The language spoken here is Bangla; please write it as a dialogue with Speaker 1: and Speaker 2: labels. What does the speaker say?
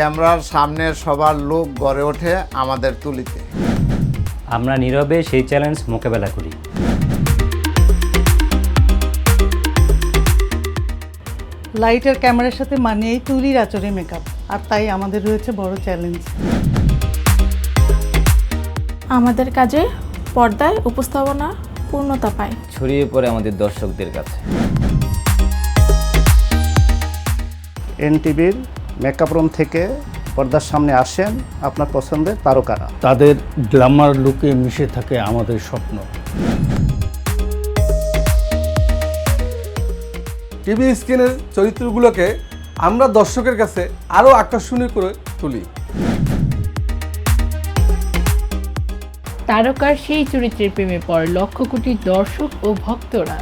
Speaker 1: ক্যামেরার সামনে সবার লোক গড়ে ওঠে আমাদের তুলিতে।
Speaker 2: আমরা নীরবে সেই চ্যালেঞ্জ মোকাবেলা করি।
Speaker 3: লাইটের ক্যামেরার সাথে মানিয়েই তুলির আচরে মেকআপ, আর তাই আমাদের রয়েছে বড় চ্যালেঞ্জ।
Speaker 4: আমাদের কাজে পর্দায় উপস্থাপনা পূর্ণতা পায়,
Speaker 5: ছড়িয়ে পড়ে আমাদের দর্শকদের কাছে।
Speaker 6: এনটিভির মেকআপ রুম থেকে পর্দার সামনে আসেন আপনার পছন্দের তারকারা।
Speaker 7: তাদের গ্ল্যামার লুকে মিশে থাকে আমাদের স্বপ্ন।
Speaker 8: টিভি স্ক্রিনের চরিত্রগুলোকে আমরা দর্শকের কাছে আরও আকর্ষণীয় করে তুলি।
Speaker 9: তারকার সেই চরিত্রের প্রেমে পড়ে লক্ষ কোটি দর্শক ও ভক্তরা।